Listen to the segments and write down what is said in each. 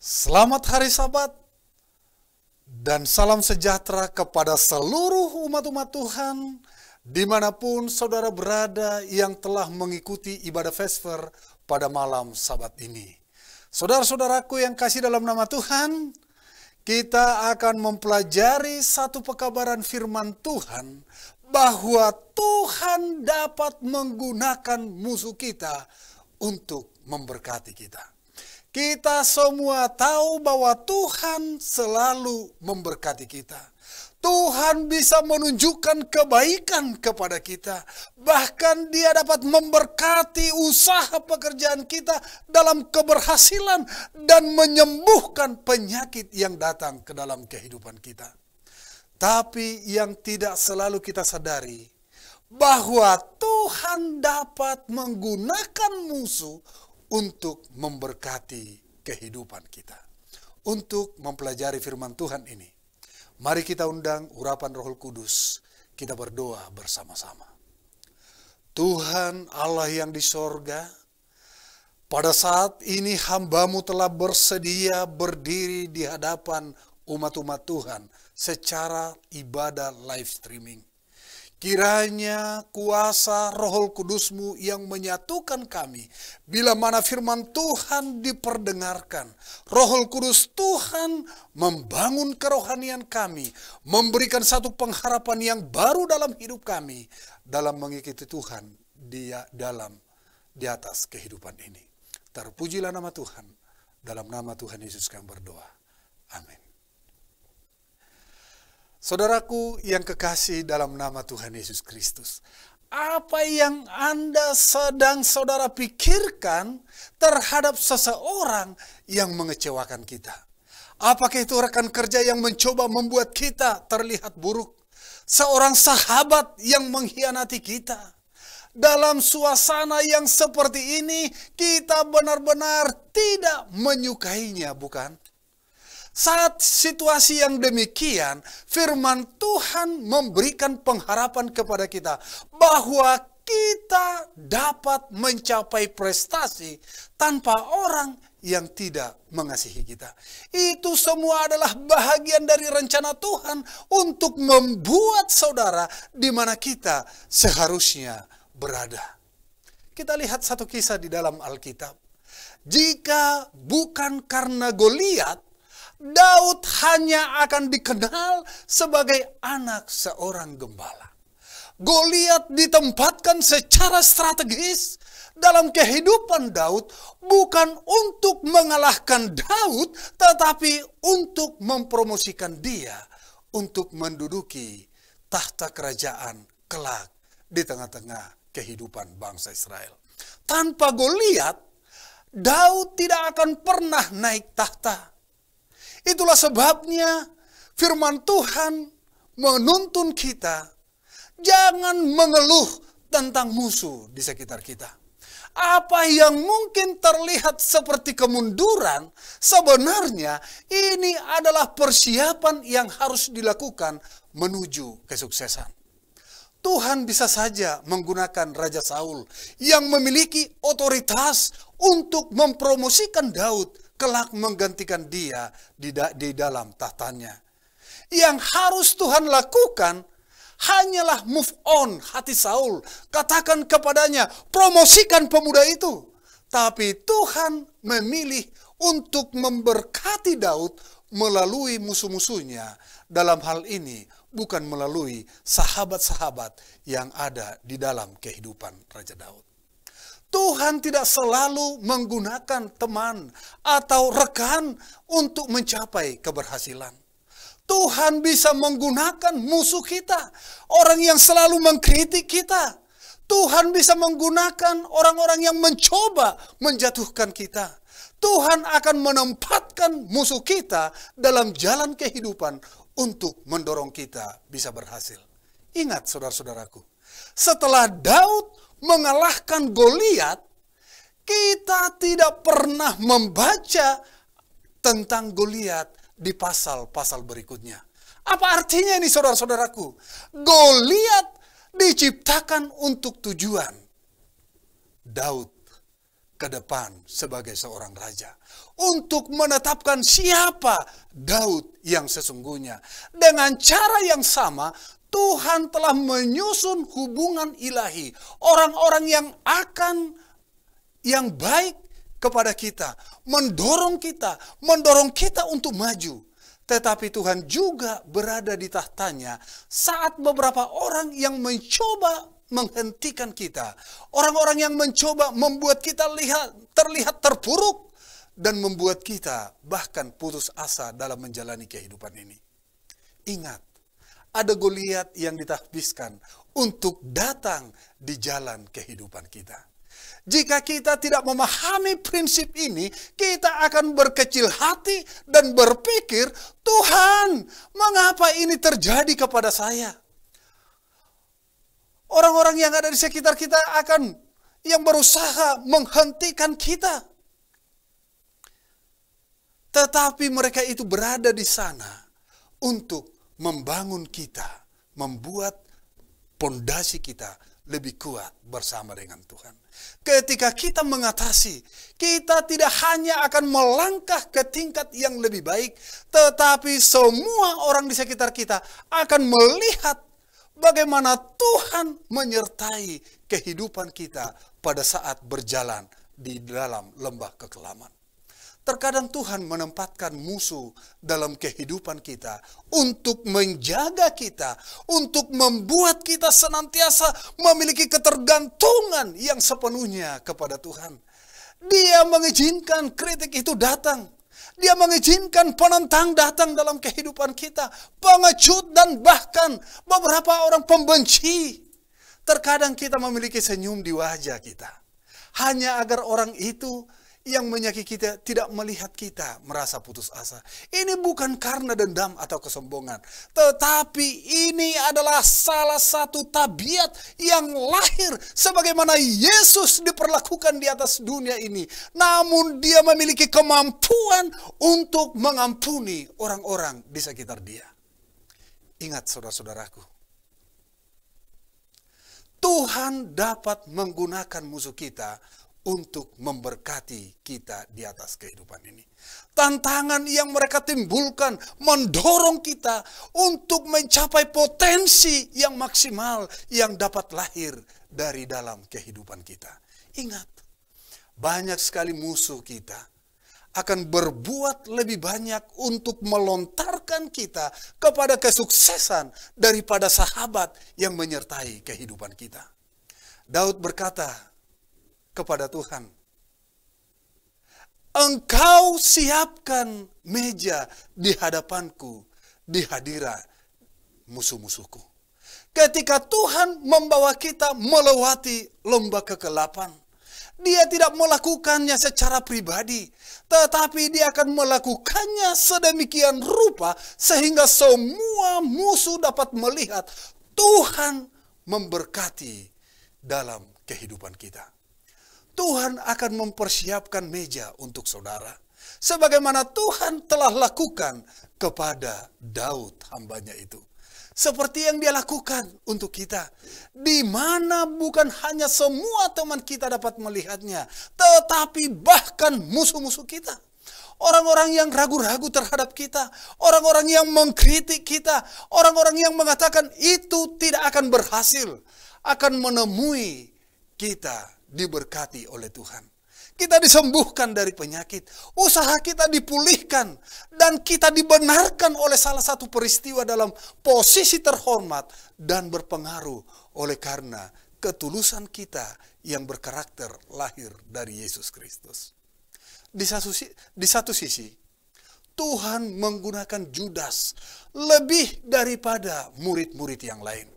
Selamat hari Sabat dan salam sejahtera kepada seluruh umat-umat Tuhan dimanapun saudara berada yang telah mengikuti ibadah Vesper pada malam Sabat ini. Saudara-saudaraku yang kasih dalam nama Tuhan, kita akan mempelajari satu pekabaran firman Tuhan bahwa Tuhan dapat menggunakan musuh kita untuk memberkati kita. Kita semua tahu bahwa Tuhan selalu memberkati kita. Tuhan bisa menunjukkan kebaikan kepada kita. Bahkan Dia dapat memberkati usaha pekerjaan kita dalam keberhasilan dan menyembuhkan penyakit yang datang ke dalam kehidupan kita. Tapi yang tidak selalu kita sadari, bahwa Tuhan dapat menggunakan musuh untuk memberkati kehidupan kita. Untuk mempelajari firman Tuhan ini, mari kita undang urapan Roh Kudus. Kita berdoa bersama-sama. Tuhan Allah yang di sorga, pada saat ini hamba-Mu telah bersedia berdiri di hadapan umat-umat Tuhan secara ibadah live streaming. Kiranya kuasa Roh Kudus-Mu yang menyatukan kami, bila mana firman Tuhan diperdengarkan, Roh Kudus Tuhan membangun kerohanian kami, memberikan satu pengharapan yang baru dalam hidup kami, dalam mengikuti Tuhan di atas kehidupan ini. Terpujilah nama Tuhan, dalam nama Tuhan Yesus kami berdoa. Amin. Saudaraku yang kekasih dalam nama Tuhan Yesus Kristus, apa yang Anda sedang saudara pikirkan terhadap seseorang yang mengecewakan kita? Apakah itu rekan kerja yang mencoba membuat kita terlihat buruk? Seorang sahabat yang mengkhianati kita? Dalam suasana yang seperti ini, kita benar-benar tidak menyukainya, bukan? Saat situasi yang demikian, firman Tuhan memberikan pengharapan kepada kita bahwa kita dapat mencapai prestasi tanpa orang yang tidak mengasihi kita. Itu semua adalah bahagian dari rencana Tuhan untuk membuat saudara di mana kita seharusnya berada. Kita lihat satu kisah di dalam Alkitab. Jika bukan karena Goliat, Daud hanya akan dikenal sebagai anak seorang gembala. Goliat ditempatkan secara strategis dalam kehidupan Daud, bukan untuk mengalahkan Daud, tetapi untuk mempromosikan dia untuk menduduki tahta kerajaan kelak di tengah-tengah kehidupan bangsa Israel. Tanpa Goliat, Daud tidak akan pernah naik tahta. Itulah sebabnya firman Tuhan menuntun kita, jangan mengeluh tentang musuh di sekitar kita. Apa yang mungkin terlihat seperti kemunduran, sebenarnya ini adalah persiapan yang harus dilakukan menuju kesuksesan. Tuhan bisa saja menggunakan Raja Saul yang memiliki otoritas untuk mempromosikan Daud kelak menggantikan dia di dalam tahtanya. Yang harus Tuhan lakukan hanyalah move on hati Saul. Katakan kepadanya, promosikan pemuda itu. Tapi Tuhan memilih untuk memberkati Daud melalui musuh-musuhnya. Dalam hal ini bukan melalui sahabat-sahabat yang ada di dalam kehidupan Raja Daud. Tuhan tidak selalu menggunakan teman atau rekan untuk mencapai keberhasilan. Tuhan bisa menggunakan musuh kita, orang yang selalu mengkritik kita. Tuhan bisa menggunakan orang-orang yang mencoba menjatuhkan kita. Tuhan akan menempatkan musuh kita dalam jalan kehidupan untuk mendorong kita bisa berhasil. Ingat saudara-saudaraku, setelah Daud mengalahkan Goliat, kita tidak pernah membaca tentang Goliat di pasal-pasal berikutnya. Apa artinya ini saudara-saudaraku? Goliat diciptakan untuk tujuan. Daud ke depan sebagai seorang raja. Untuk menetapkan siapa Daud yang sesungguhnya. Dengan cara yang sama, Tuhan telah menyusun hubungan ilahi. Orang-orang yang baik kepada kita. Mendorong kita untuk maju. Tetapi Tuhan juga berada di tahtanya saat beberapa orang yang mencoba menghentikan kita. Orang-orang yang mencoba membuat kita terlihat terpuruk dan membuat kita bahkan putus asa dalam menjalani kehidupan ini. Ingat, ada Goliat yang ditahbiskan untuk datang di jalan kehidupan kita. Jika kita tidak memahami prinsip ini, kita akan berkecil hati dan berpikir, Tuhan, mengapa ini terjadi kepada saya? Orang-orang yang ada di sekitar kita yang berusaha menghentikan kita. Tetapi mereka itu berada di sana untuk membangun kita, membuat pondasi kita lebih kuat bersama dengan Tuhan. Ketika kita mengatasi, kita tidak hanya akan melangkah ke tingkat yang lebih baik, tetapi semua orang di sekitar kita akan melihat bagaimana Tuhan menyertai kehidupan kita pada saat berjalan di dalam lembah kekelaman. Terkadang Tuhan menempatkan musuh dalam kehidupan kita untuk menjaga kita, untuk membuat kita senantiasa memiliki ketergantungan yang sepenuhnya kepada Tuhan. Dia mengizinkan kritik itu datang. Dia mengizinkan penentang datang dalam kehidupan kita. Pengecut dan bahkan beberapa orang pembenci. Terkadang kita memiliki senyum di wajah kita. Hanya agar orang itu yang menyakiti kita tidak melihat kita merasa putus asa. Ini bukan karena dendam atau kesombongan. Tetapi ini adalah salah satu tabiat yang lahir sebagaimana Yesus diperlakukan di atas dunia ini. Namun dia memiliki kemampuan untuk mengampuni orang-orang di sekitar dia. Ingat saudara-saudaraku, Tuhan dapat menggunakan musuh kita untuk memberkati kita di atas kehidupan ini. Tantangan yang mereka timbulkan mendorong kita untuk mencapai potensi yang maksimal yang dapat lahir dari dalam kehidupan kita. Ingat, banyak sekali musuh kita akan berbuat lebih banyak untuk melontarkan kita kepada kesuksesan daripada sahabat yang menyertai kehidupan kita. Daud berkata kepada Tuhan, Engkau siapkan meja di hadapanku, di hadirat musuh-musuhku. Ketika Tuhan membawa kita melewati lembah kegelapan, dia tidak melakukannya secara pribadi, tetapi dia akan melakukannya sedemikian rupa sehingga semua musuh dapat melihat Tuhan memberkati dalam kehidupan kita. Tuhan akan mempersiapkan meja untuk saudara. Sebagaimana Tuhan telah lakukan kepada Daud hambanya itu. Seperti yang dia lakukan untuk kita. Di mana bukan hanya semua teman kita dapat melihatnya. Tetapi bahkan musuh-musuh kita. Orang-orang yang ragu-ragu terhadap kita. Orang-orang yang mengkritik kita. Orang-orang yang mengatakan itu tidak akan berhasil. Akan menemui kita diberkati oleh Tuhan. Kita disembuhkan dari penyakit. Usaha kita dipulihkan. Dan kita dibenarkan oleh salah satu peristiwa dalam posisi terhormat. Dan berpengaruh oleh karena ketulusan kita yang berkarakter lahir dari Yesus Kristus. Di satu sisi, Tuhan menggunakan Judas lebih daripada murid-murid yang lain.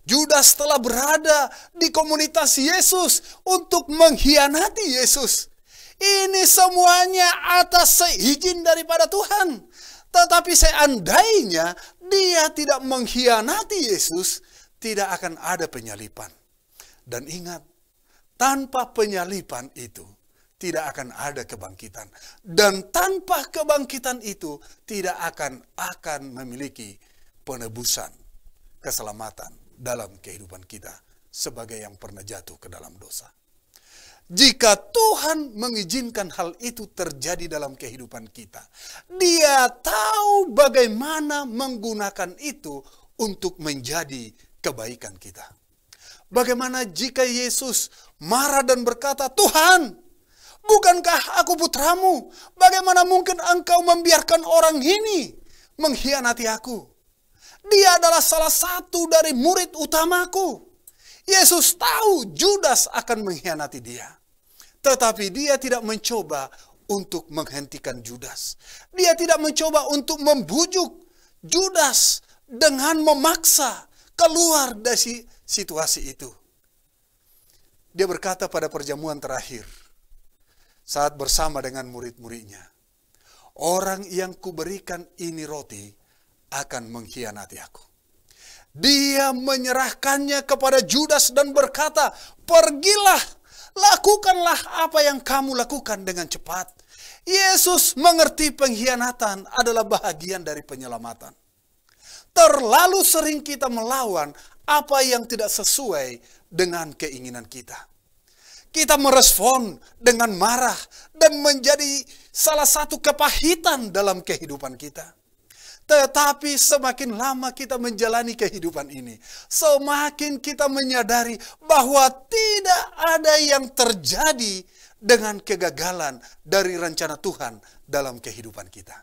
Judas telah berada di komunitas Yesus untuk mengkhianati Yesus. Ini semuanya atas seizin daripada Tuhan. Tetapi seandainya dia tidak mengkhianati Yesus, tidak akan ada penyalipan. Dan ingat, tanpa penyalipan itu, tidak akan ada kebangkitan. Dan tanpa kebangkitan itu, tidak akan memiliki penebusan, keselamatan dalam kehidupan kita sebagai yang pernah jatuh ke dalam dosa. jika Tuhan mengizinkan hal itu terjadi dalam kehidupan kita. Dia tahu bagaimana menggunakan itu untuk menjadi kebaikan kita. Bagaimana jika Yesus marah dan berkata, "Tuhan, bukankah aku putramu? Bagaimana mungkin engkau membiarkan orang ini mengkhianati aku? Dia adalah salah satu dari murid utamaku." Yesus tahu Judas akan mengkhianati dia. Tetapi dia tidak mencoba untuk menghentikan Judas. Dia tidak mencoba untuk membujuk Judas dengan memaksa keluar dari situasi itu. Dia berkata pada perjamuan terakhir, saat bersama dengan murid-muridnya, "Orang yang kuberikan ini roti akan mengkhianati aku." Dia menyerahkannya kepada Judas dan berkata, "Pergilah, lakukanlah apa yang kamu lakukan dengan cepat." Yesus mengerti pengkhianatan adalah bahagian dari penyelamatan. Terlalu sering kita melawan apa yang tidak sesuai dengan keinginan kita. Kita merespon dengan marah dan menjadi salah satu kepahitan dalam kehidupan kita. Tetapi semakin lama kita menjalani kehidupan ini, semakin kita menyadari bahwa tidak ada yang terjadi dengan kegagalan dari rencana Tuhan dalam kehidupan kita.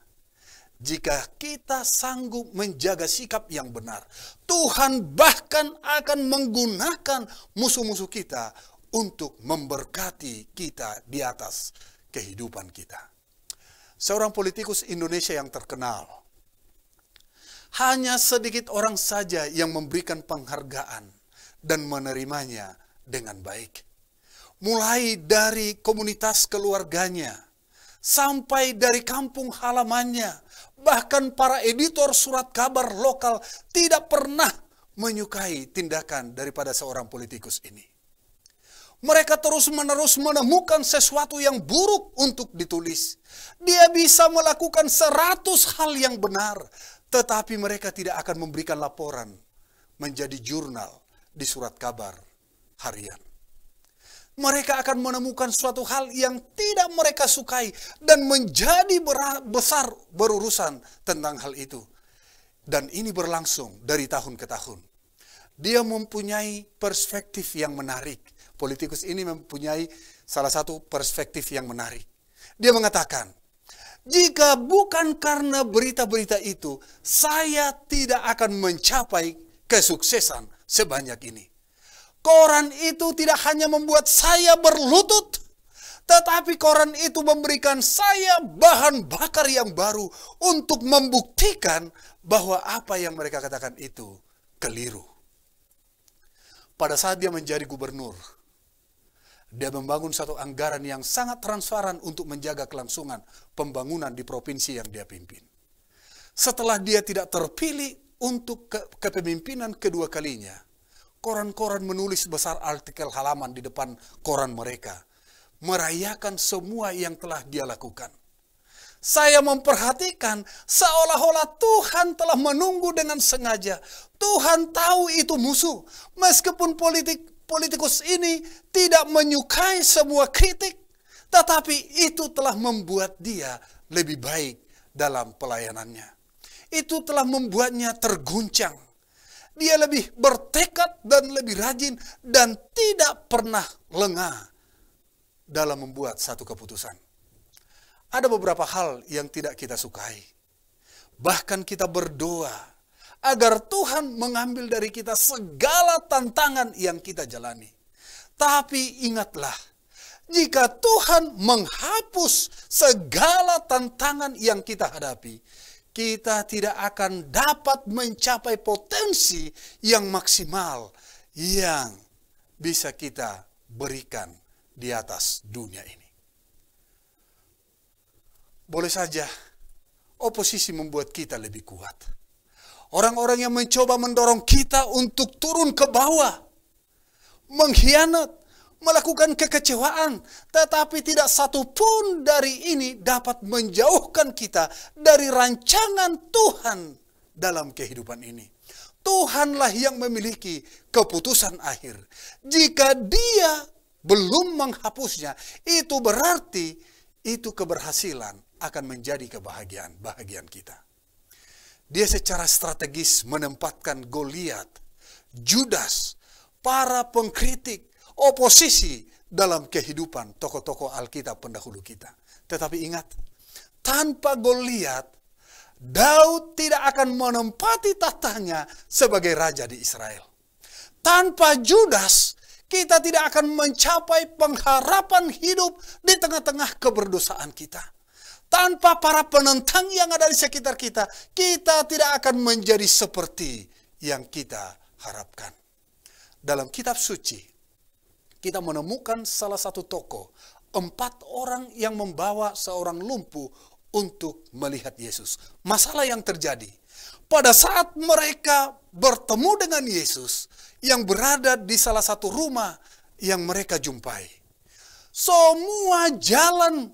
Jika kita sanggup menjaga sikap yang benar, Tuhan bahkan akan menggunakan musuh-musuh kita untuk memberkati kita di atas kehidupan kita. Seorang politikus Indonesia yang terkenal, hanya sedikit orang saja yang memberikan penghargaan dan menerimanya dengan baik. Mulai dari komunitas keluarganya, sampai dari kampung halamannya, bahkan para editor surat kabar lokal tidak pernah menyukai tindakan daripada seorang politikus ini. Mereka terus-menerus menemukan sesuatu yang buruk untuk ditulis. Dia bisa melakukan 100 hal yang benar, tetapi mereka tidak akan memberikan laporan menjadi jurnal di surat kabar harian. Mereka akan menemukan suatu hal yang tidak mereka sukai dan menjadi besar berurusan tentang hal itu. Dan ini berlangsung dari tahun ke tahun. Dia mempunyai perspektif yang menarik. Politikus ini mempunyai salah satu perspektif yang menarik. Dia mengatakan, "Jika bukan karena berita-berita itu, saya tidak akan mencapai kesuksesan sebanyak ini. Koran itu tidak hanya membuat saya berlutut, tetapi koran itu memberikan saya bahan bakar yang baru untuk membuktikan bahwa apa yang mereka katakan itu keliru." Pada saat dia menjadi gubernur, dia membangun satu anggaran yang sangat transparan untuk menjaga kelangsungan pembangunan di provinsi yang dia pimpin. Setelah dia tidak terpilih untuk kepemimpinan kedua kalinya, koran-koran menulis besar artikel halaman di depan koran mereka, merayakan semua yang telah dia lakukan. Saya memperhatikan seolah-olah Tuhan telah menunggu dengan sengaja. Tuhan tahu itu musuh. Meskipun politikus ini tidak menyukai semua kritik, tetapi itu telah membuat dia lebih baik dalam pelayanannya. Itu telah membuatnya terguncang. Dia lebih bertekad dan lebih rajin dan tidak pernah lengah dalam membuat satu keputusan. Ada beberapa hal yang tidak kita sukai. Bahkan kita berdoa agar Tuhan mengambil dari kita segala tantangan yang kita jalani. Tapi ingatlah, jika Tuhan menghapus segala tantangan yang kita hadapi, kita tidak akan dapat mencapai potensi yang maksimal yang bisa kita berikan di atas dunia ini. Boleh saja oposisi membuat kita lebih kuat. Orang-orang yang mencoba mendorong kita untuk turun ke bawah, mengkhianat, melakukan kekecewaan, tetapi tidak satu pun dari ini dapat menjauhkan kita dari rancangan Tuhan dalam kehidupan ini. Tuhanlah yang memiliki keputusan akhir. Jika Dia belum menghapusnya, itu berarti itu keberhasilan akan menjadi bahagian kita. Dia secara strategis menempatkan Goliat, Judas, para pengkritik, oposisi dalam kehidupan tokoh-tokoh Alkitab pendahulu kita. Tetapi ingat, tanpa Goliat, Daud tidak akan menempati tahtanya sebagai raja di Israel. Tanpa Judas, kita tidak akan mencapai pengharapan hidup di tengah-tengah keberdosaan kita. Tanpa para penentang yang ada di sekitar kita, kita tidak akan menjadi seperti yang kita harapkan. Dalam kitab suci, kita menemukan salah satu tokoh, 4 orang yang membawa seorang lumpuh untuk melihat Yesus. Masalah yang terjadi, pada saat mereka bertemu dengan Yesus, yang berada di salah satu rumah yang mereka jumpai, semua jalan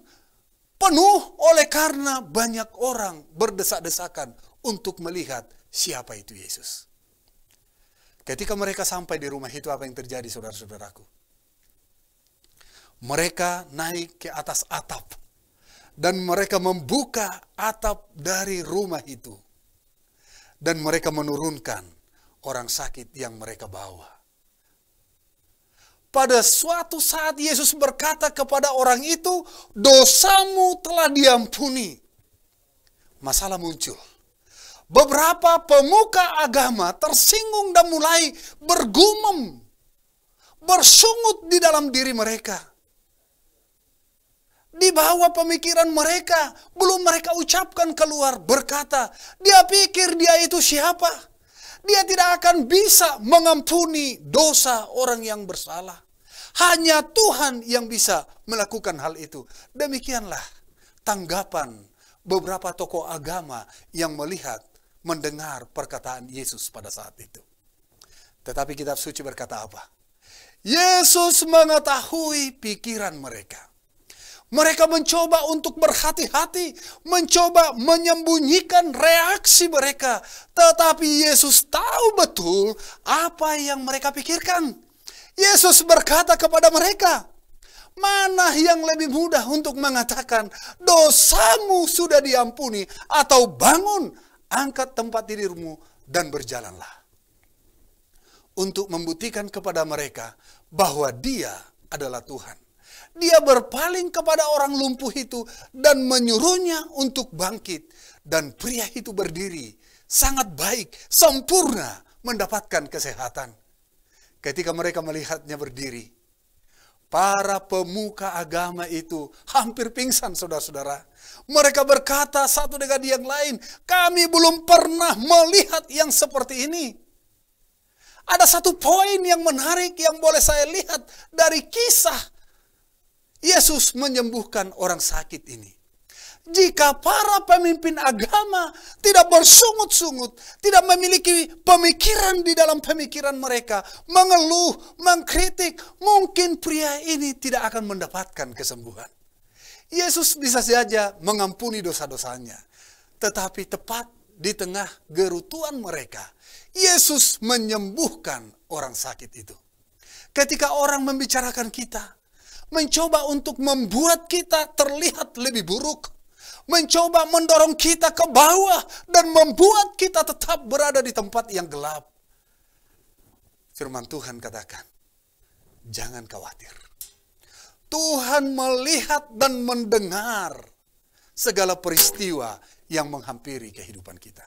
penuh oleh karena banyak orang berdesak-desakan untuk melihat siapa itu Yesus. Ketika mereka sampai di rumah itu, apa yang terjadi, saudara-saudaraku? Mereka naik ke atas atap dan mereka membuka atap dari rumah itu. Dan mereka menurunkan orang sakit yang mereka bawa. Pada suatu saat Yesus berkata kepada orang itu, dosamu telah diampuni. Masalah muncul. Beberapa pemuka agama tersinggung dan mulai bergumam, bersungut di dalam diri mereka. Di bawah pemikiran mereka, belum mereka ucapkan keluar, berkata, dia pikir dia itu siapa? Dia tidak akan bisa mengampuni dosa orang yang bersalah. Hanya Tuhan yang bisa melakukan hal itu. Demikianlah tanggapan beberapa tokoh agama yang melihat, mendengar perkataan Yesus pada saat itu. Tetapi kitab suci berkata apa? Yesus mengetahui pikiran mereka. Mereka mencoba untuk berhati-hati, mencoba menyembunyikan reaksi mereka. Tetapi Yesus tahu betul apa yang mereka pikirkan. Yesus berkata kepada mereka, mana yang lebih mudah untuk mengatakan, dosamu sudah diampuni, atau bangun, angkat tempat tidurmu, dan berjalanlah. Untuk membuktikan kepada mereka bahwa Dia adalah Tuhan. Dia berpaling kepada orang lumpuh itu dan menyuruhnya untuk bangkit. Dan pria itu berdiri, sangat baik, sempurna, mendapatkan kesehatan. Ketika mereka melihatnya berdiri, para pemuka agama itu hampir pingsan, saudara-saudara. Mereka berkata satu dengan yang lain, kami belum pernah melihat yang seperti ini. Ada satu poin yang menarik yang boleh saya lihat dari kisah Yesus menyembuhkan orang sakit ini. Jika para pemimpin agama tidak bersungut-sungut, tidak memiliki pemikiran di dalam pemikiran mereka, mengeluh, mengkritik, mungkin pria ini tidak akan mendapatkan kesembuhan. Yesus bisa saja mengampuni dosa-dosanya. Tetapi tepat di tengah gerutuan mereka, Yesus menyembuhkan orang sakit itu. Ketika orang membicarakan kita, mencoba untuk membuat kita terlihat lebih buruk, mencoba mendorong kita ke bawah, dan membuat kita tetap berada di tempat yang gelap. Firman Tuhan katakan, jangan khawatir. Tuhan melihat dan mendengar segala peristiwa yang menghampiri kehidupan kita.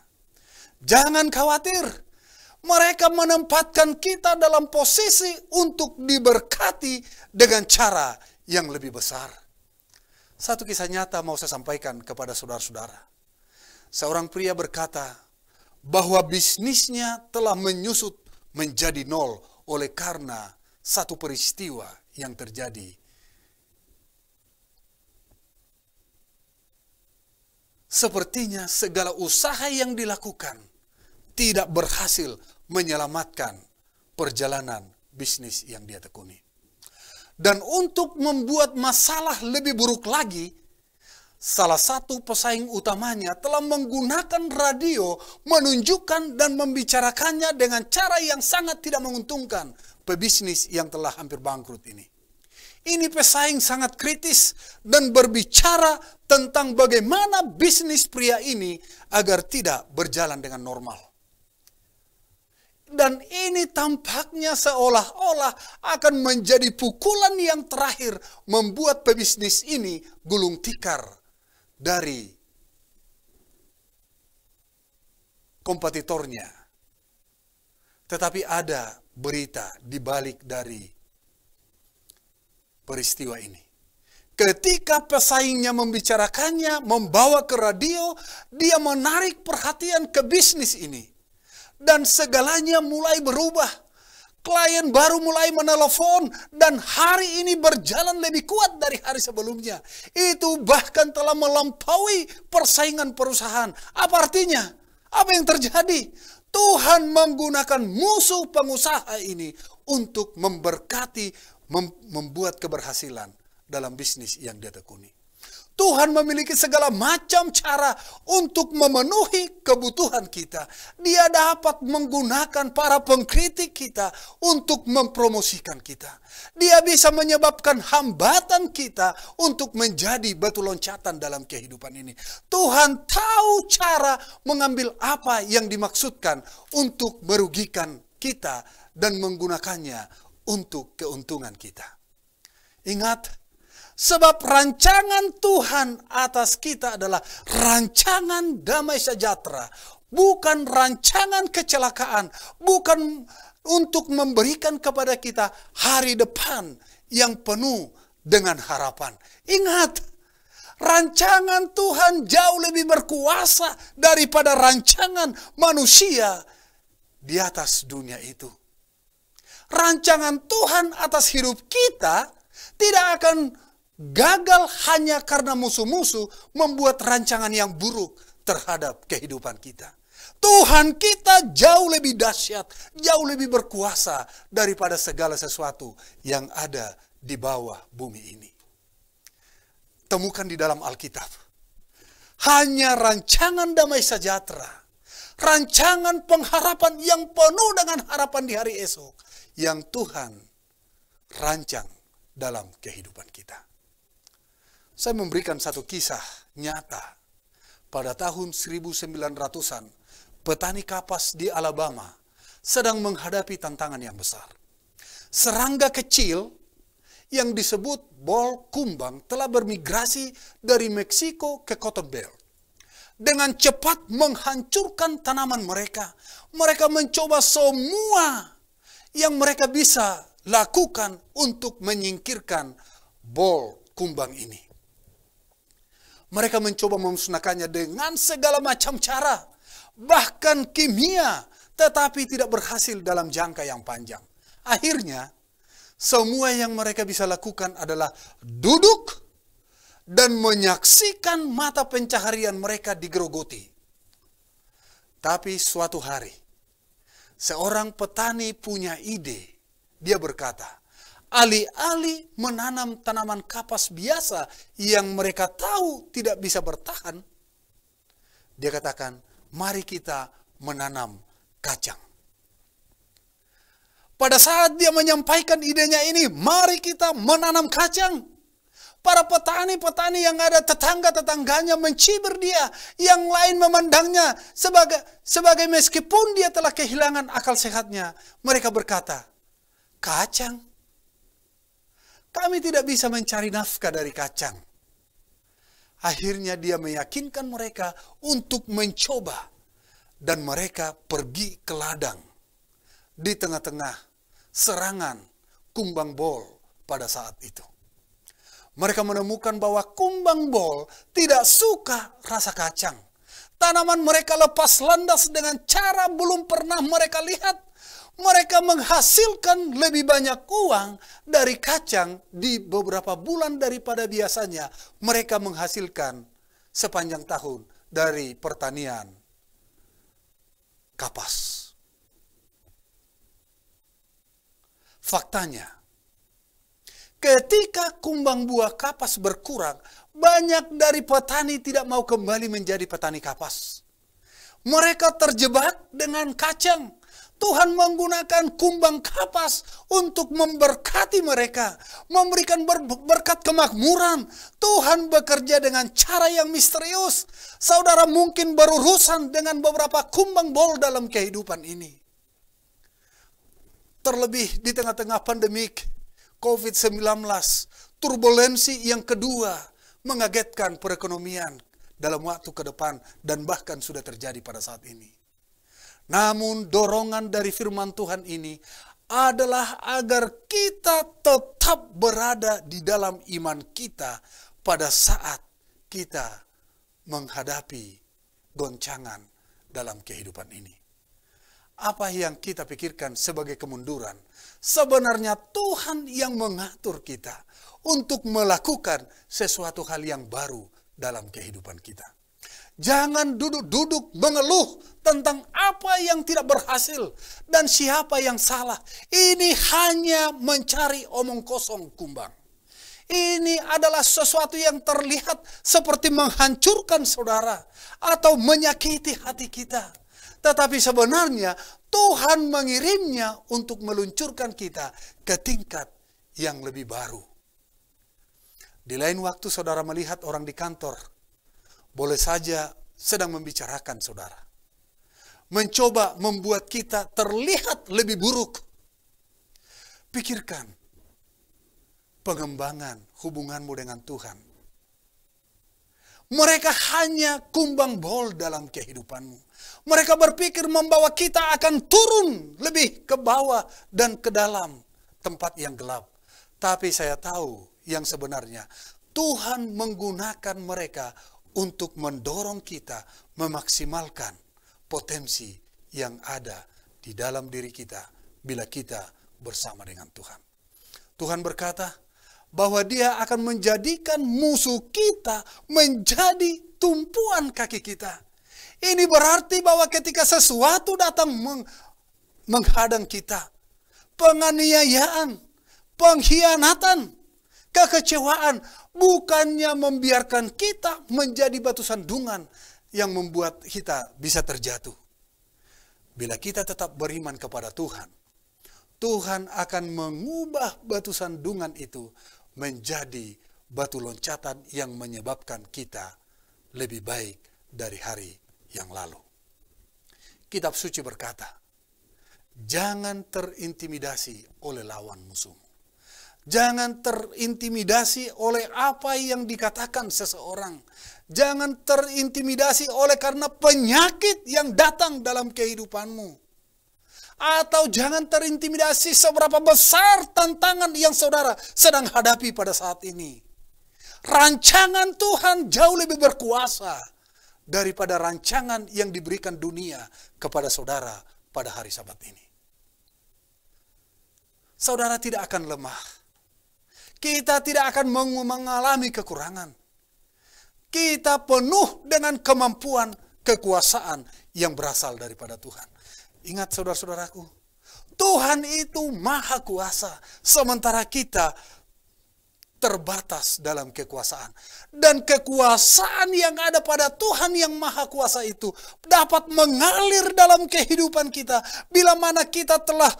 Jangan khawatir. Mereka menempatkan kita dalam posisi untuk diberkati dengan cara yang lebih besar. Satu kisah nyata mau saya sampaikan kepada saudara-saudara. Seorang pria berkata bahwa bisnisnya telah menyusut menjadi nol oleh karena satu peristiwa yang terjadi. Sepertinya segala usaha yang dilakukan tidak berhasil menyelamatkan perjalanan bisnis yang dia tekuni. Dan untuk membuat masalah lebih buruk lagi, salah satu pesaing utamanya telah menggunakan radio menunjukkan dan membicarakannya dengan cara yang sangat tidak menguntungkan pebisnis yang telah hampir bangkrut ini. Ini pesaing sangat kritis dan berbicara tentang bagaimana bisnis pria ini agar tidak berjalan dengan normal. Dan ini tampaknya seolah-olah akan menjadi pukulan yang terakhir membuat pebisnis ini gulung tikar dari kompetitornya. Tetapi ada berita di balik dari peristiwa ini. Ketika pesaingnya membicarakannya, membawa ke radio, dia menarik perhatian ke bisnis ini. Dan segalanya mulai berubah. Klien baru mulai menelepon dan hari ini berjalan lebih kuat dari hari sebelumnya. Itu bahkan telah melampaui persaingan perusahaan. Apa artinya? Apa yang terjadi? Tuhan menggunakan musuh pengusaha ini untuk memberkati, membuat keberhasilan dalam bisnis yang dia tekuni. Tuhan memiliki segala macam cara untuk memenuhi kebutuhan kita. Dia dapat menggunakan para pengkritik kita untuk mempromosikan kita. Dia bisa menyebabkan hambatan kita untuk menjadi batu loncatan dalam kehidupan ini. Tuhan tahu cara mengambil apa yang dimaksudkan untuk merugikan kita dan menggunakannya untuk keuntungan kita. Ingat, sebab rancangan Tuhan atas kita adalah rancangan damai sejahtera. Bukan rancangan kecelakaan. Bukan untuk memberikan kepada kita hari depan yang penuh dengan harapan. Ingat, rancangan Tuhan jauh lebih berkuasa daripada rancangan manusia di atas dunia itu. Rancangan Tuhan atas hidup kita tidak akan gagal hanya karena musuh-musuh membuat rancangan yang buruk terhadap kehidupan kita. Tuhan kita jauh lebih dahsyat, jauh lebih berkuasa daripada segala sesuatu yang ada di bawah bumi ini. Temukan di dalam Alkitab. Hanya rancangan damai sejahtera, rancangan pengharapan yang penuh dengan harapan di hari esok yang Tuhan rancang dalam kehidupan kita. Saya memberikan satu kisah nyata. Pada tahun 1900-an, petani kapas di Alabama sedang menghadapi tantangan yang besar. Serangga kecil yang disebut bol kumbang telah bermigrasi dari Meksiko ke Cotton Belt. Dengan cepat menghancurkan tanaman mereka. Mereka mencoba semua yang mereka bisa lakukan untuk menyingkirkan bol kumbang ini. Mereka mencoba memusnahkannya dengan segala macam cara, bahkan kimia, tetapi tidak berhasil dalam jangka yang panjang. Akhirnya, semua yang mereka bisa lakukan adalah duduk dan menyaksikan mata pencaharian mereka digerogoti. Tapi suatu hari, seorang petani punya ide. Dia berkata, alih-alih menanam tanaman kapas biasa yang mereka tahu tidak bisa bertahan, dia katakan, mari kita menanam kacang. Pada saat dia menyampaikan idenya ini, mari kita menanam kacang. Para petani-petani yang ada tetangga-tetangganya mencibir dia. Yang lain memandangnya sebagai meskipun dia telah kehilangan akal sehatnya. Mereka berkata, kacang? Kami tidak bisa mencari nafkah dari kacang. Akhirnya dia meyakinkan mereka untuk mencoba. Dan mereka pergi ke ladang. Di tengah-tengah serangan kumbang bol pada saat itu. Mereka menemukan bahwa kumbang bol tidak suka rasa kacang. Tanaman mereka lepas landas dengan cara belum pernah mereka lihat. Mereka menghasilkan lebih banyak uang dari kacang di beberapa bulan daripada biasanya mereka menghasilkan sepanjang tahun dari pertanian kapas. Faktanya, ketika kumbang buah kapas berkurang, banyak dari petani tidak mau kembali menjadi petani kapas. Mereka terjebak dengan kacang. Tuhan menggunakan kumbang kapas untuk memberkati mereka, memberikan berkat kemakmuran. Tuhan bekerja dengan cara yang misterius. Saudara mungkin berurusan dengan beberapa kumbang bol dalam kehidupan ini. Terlebih di tengah-tengah pandemik COVID-19, turbulensi yang kedua mengagetkan perekonomian dalam waktu ke depan dan bahkan sudah terjadi pada saat ini. Namun dorongan dari firman Tuhan ini adalah agar kita tetap berada di dalam iman kita pada saat kita menghadapi goncangan dalam kehidupan ini. Apa yang kita pikirkan sebagai kemunduran, sebenarnya Tuhan yang mengatur kita untuk melakukan sesuatu hal yang baru dalam kehidupan kita. Jangan duduk-duduk mengeluh tentang apa yang tidak berhasil dan siapa yang salah. Ini hanya mencari omong kosong kumbang. Ini adalah sesuatu yang terlihat seperti menghancurkan saudara atau menyakiti hati kita. Tetapi sebenarnya Tuhan mengirimnya untuk meluncurkan kita ke tingkat yang lebih baru. Di lain waktu saudara melihat orang di kantor, boleh saja sedang membicarakan saudara, mencoba membuat kita terlihat lebih buruk. Pikirkan pengembangan hubunganmu dengan Tuhan. Mereka hanya kumbang bol dalam kehidupanmu. Mereka berpikir membawa kita akan turun lebih ke bawah dan ke dalam tempat yang gelap. Tapi saya tahu yang sebenarnya Tuhan menggunakan mereka untuk mendorong kita memaksimalkan potensi yang ada di dalam diri kita bila kita bersama dengan Tuhan. Tuhan berkata bahwa Dia akan menjadikan musuh kita menjadi tumpuan kaki kita. Ini berarti bahwa ketika sesuatu datang menghadang kita, penganiayaan, pengkhianatan, kekecewaan, bukannya membiarkan kita menjadi batu sandungan yang membuat kita bisa terjatuh. Bila kita tetap beriman kepada Tuhan, Tuhan akan mengubah batu sandungan itu menjadi batu loncatan yang menyebabkan kita lebih baik dari hari yang lalu. Kitab suci berkata, jangan terintimidasi oleh lawan musuhmu. Jangan terintimidasi oleh apa yang dikatakan seseorang. Jangan terintimidasi oleh karena penyakit yang datang dalam kehidupanmu. Atau jangan terintimidasi seberapa besar tantangan yang saudara sedang hadapi pada saat ini. Rancangan Tuhan jauh lebih berkuasa daripada rancangan yang diberikan dunia kepada saudara pada hari Sabat ini. Saudara tidak akan lemah. Kita tidak akan mengalami kekurangan. Kita penuh dengan kemampuan, kekuasaan yang berasal daripada Tuhan. Ingat saudara-saudaraku, Tuhan itu maha kuasa, sementara kita terbatas dalam kekuasaan. Dan kekuasaan yang ada pada Tuhan yang maha kuasa itu dapat mengalir dalam kehidupan kita bila mana kita telah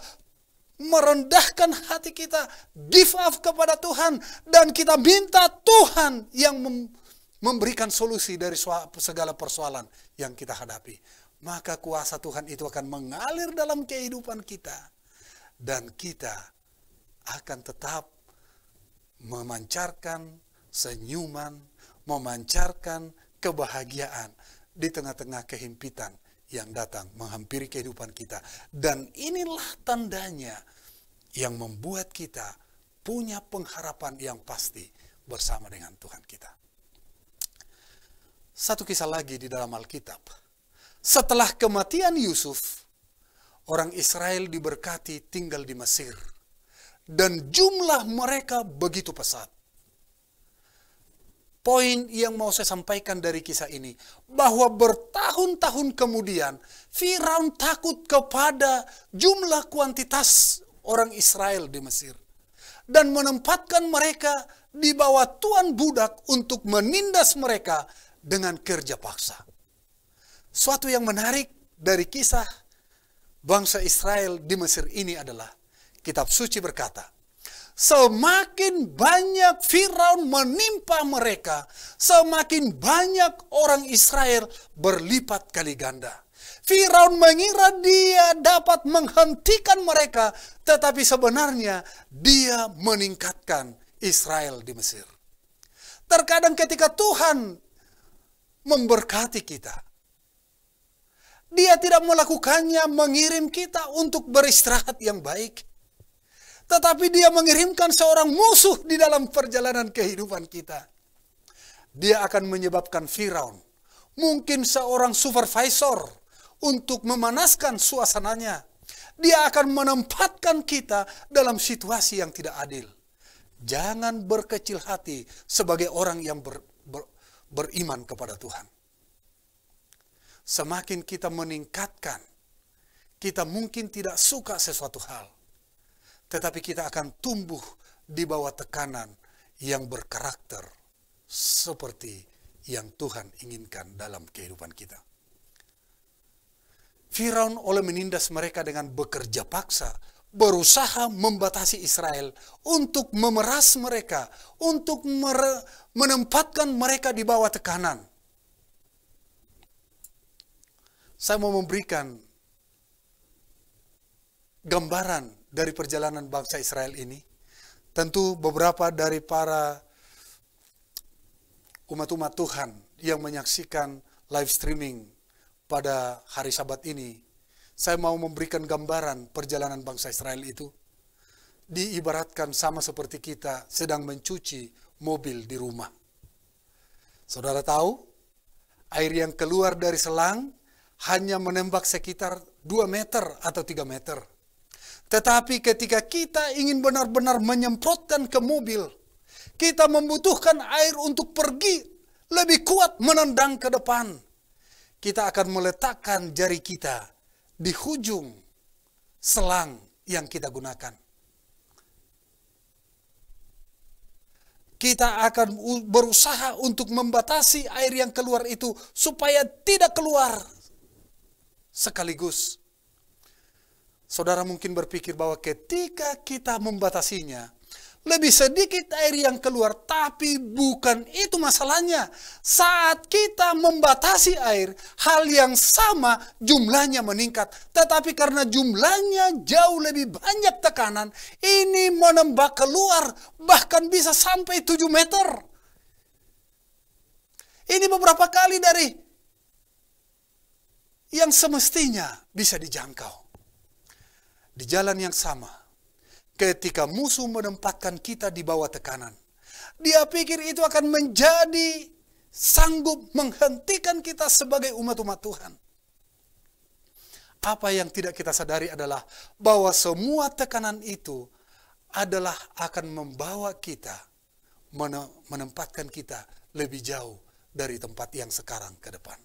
merendahkan hati kita, give up kepada Tuhan, dan kita minta Tuhan yang memberikan solusi dari segala persoalan yang kita hadapi. Maka kuasa Tuhan itu akan mengalir dalam kehidupan kita, dan kita akan tetap memancarkan senyuman, memancarkan kebahagiaan di tengah-tengah kehimpitan yang datang menghampiri kehidupan kita. Dan inilah tandanya yang membuat kita punya pengharapan yang pasti bersama dengan Tuhan kita. Satu kisah lagi di dalam Alkitab. Setelah kematian Yusuf, orang Israel diberkati tinggal di Mesir. Dan jumlah mereka begitu pesat. Poin yang mau saya sampaikan dari kisah ini, bahwa bertahun-tahun kemudian Firaun takut kepada jumlah kuantitas orang Israel di Mesir dan menempatkan mereka di bawah tuan budak untuk menindas mereka dengan kerja paksa. Suatu yang menarik dari kisah bangsa Israel di Mesir ini adalah, kitab suci berkata, semakin banyak Firaun menimpa mereka, semakin banyak orang Israel berlipat kali ganda. Firaun mengira dia dapat menghentikan mereka, tetapi sebenarnya dia meningkatkan Israel di Mesir. Terkadang ketika Tuhan memberkati kita, Dia tidak melakukannya mengirim kita untuk beristirahat yang baik, tetapi Dia mengirimkan seorang musuh di dalam perjalanan kehidupan kita. Dia akan menyebabkan Firaun, mungkin seorang supervisor, untuk memanaskan suasananya. Dia akan menempatkan kita dalam situasi yang tidak adil. Jangan berkecil hati sebagai orang yang beriman kepada Tuhan. Semakin kita meningkatkan, kita mungkin tidak suka sesuatu hal, tetapi kita akan tumbuh di bawah tekanan yang berkarakter seperti yang Tuhan inginkan dalam kehidupan kita. Firaun oleh menindas mereka dengan bekerja paksa, berusaha membatasi Israel untuk memeras mereka, untuk menempatkan mereka di bawah tekanan. Saya mau memberikan gambaran dari perjalanan bangsa Israel ini. Tentu beberapa dari para umat-umat Tuhan yang menyaksikan live streaming pada hari Sabat ini, saya mau memberikan gambaran perjalanan bangsa Israel itu. Diibaratkan sama seperti kita sedang mencuci mobil di rumah. Saudara tahu, air yang keluar dari selang hanya menembak sekitar 2 meter atau 3 meter. Tetapi ketika kita ingin benar-benar menyemprotkan ke mobil, kita membutuhkan air untuk pergi lebih kuat menendang ke depan. Kita akan meletakkan jari kita di ujung selang yang kita gunakan. Kita akan berusaha untuk membatasi air yang keluar itu supaya tidak keluar sekaligus. Saudara mungkin berpikir bahwa ketika kita membatasinya, lebih sedikit air yang keluar, tapi bukan itu masalahnya. Saat kita membatasi air, hal yang sama jumlahnya meningkat. Tetapi karena jumlahnya jauh lebih banyak tekanan, ini menembak keluar, bahkan bisa sampai 7 meter. Ini beberapa kali dari yang semestinya bisa dijangkau. Di jalan yang sama, ketika musuh menempatkan kita di bawah tekanan, dia pikir itu akan menjadi sanggup menghentikan kita sebagai umat-umat Tuhan. Apa yang tidak kita sadari adalah bahwa semua tekanan itu adalah akan membawa kita, menempatkan kita lebih jauh dari tempat yang sekarang ke depan.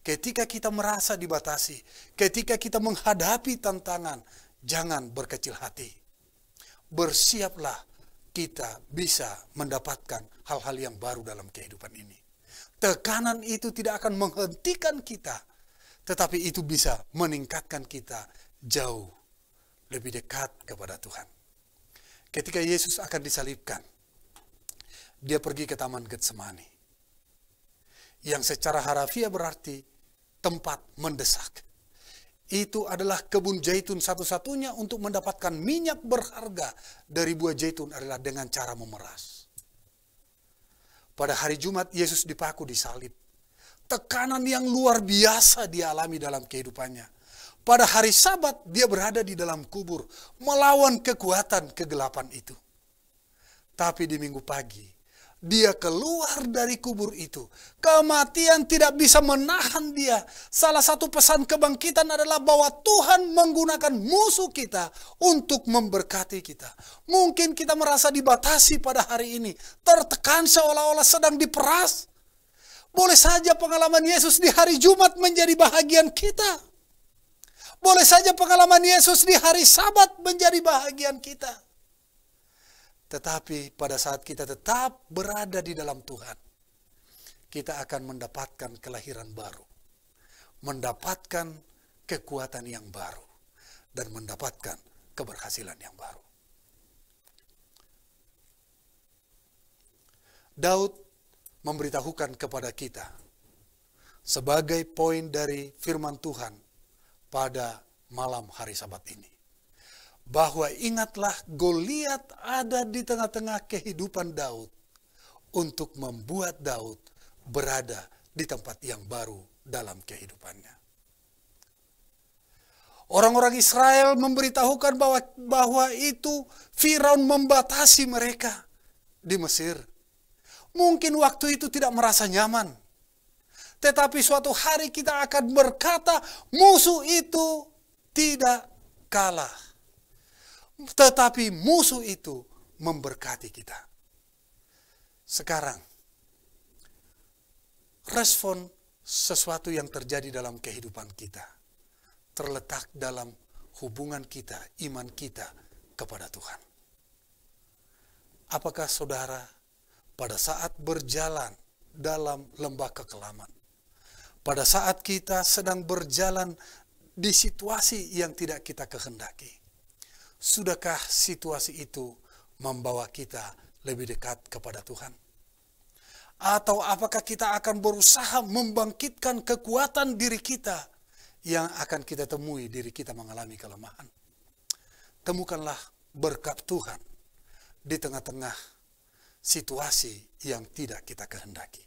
Ketika kita merasa dibatasi, ketika kita menghadapi tantangan, jangan berkecil hati. Bersiaplah, kita bisa mendapatkan hal-hal yang baru dalam kehidupan ini. Tekanan itu tidak akan menghentikan kita, tetapi itu bisa meningkatkan kita jauh lebih dekat kepada Tuhan. Ketika Yesus akan disalibkan, dia pergi ke Taman Getsemani, yang secara harafiah berarti tempat mendesak. Itu adalah kebun zaitun satu-satunya untuk mendapatkan minyak berharga dari buah zaitun adalah dengan cara memeras. Pada hari Jumat Yesus dipaku disalib. Tekanan yang luar biasa dia alami dalam kehidupannya. Pada hari Sabat dia berada di dalam kubur melawan kekuatan kegelapan itu. Tapi di minggu pagi dia keluar dari kubur itu. Kematian tidak bisa menahan dia. Salah satu pesan kebangkitan adalah bahwa Tuhan menggunakan musuh kita untuk memberkati kita. Mungkin kita merasa dibatasi pada hari ini, tertekan seolah-olah sedang diperas. Boleh saja pengalaman Yesus di hari Jumat menjadi bahagian kita. Boleh saja pengalaman Yesus di hari Sabat menjadi bahagian kita. Tetapi pada saat kita tetap berada di dalam Tuhan, kita akan mendapatkan kelahiran baru. Mendapatkan kekuatan yang baru. dan mendapatkan keberhasilan yang baru. Daud memberitahukan kepada kita sebagai poin dari firman Tuhan pada malam hari Sabat ini, bahwa ingatlah Goliat ada di tengah-tengah kehidupan Daud untuk membuat Daud berada di tempat yang baru dalam kehidupannya. Orang-orang Israel memberitahukan bahwa itu Firaun membatasi mereka di Mesir. Mungkin waktu itu tidak merasa nyaman. Tetapi suatu hari kita akan berkata, musuh itu tidak kalah. Tetapi musuh itu memberkati kita. Sekarang, respon sesuatu yang terjadi dalam kehidupan kita terletak dalam hubungan kita, iman kita kepada Tuhan. Apakah saudara pada saat berjalan dalam lembah kekelaman, pada saat kita sedang berjalan di situasi yang tidak kita kehendaki, sudahkah situasi itu membawa kita lebih dekat kepada Tuhan? Atau apakah kita akan berusaha membangkitkan kekuatan diri kita yang akan kita temui diri kita mengalami kelemahan? Temukanlah berkat Tuhan di tengah-tengah situasi yang tidak kita kehendaki.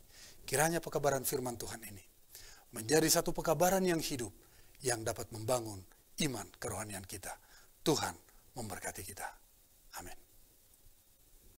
Kiranya pekabaran firman Tuhan ini menjadi satu pekabaran yang hidup, yang dapat membangun iman kerohanian kita. Tuhan memberkati kita. Amin.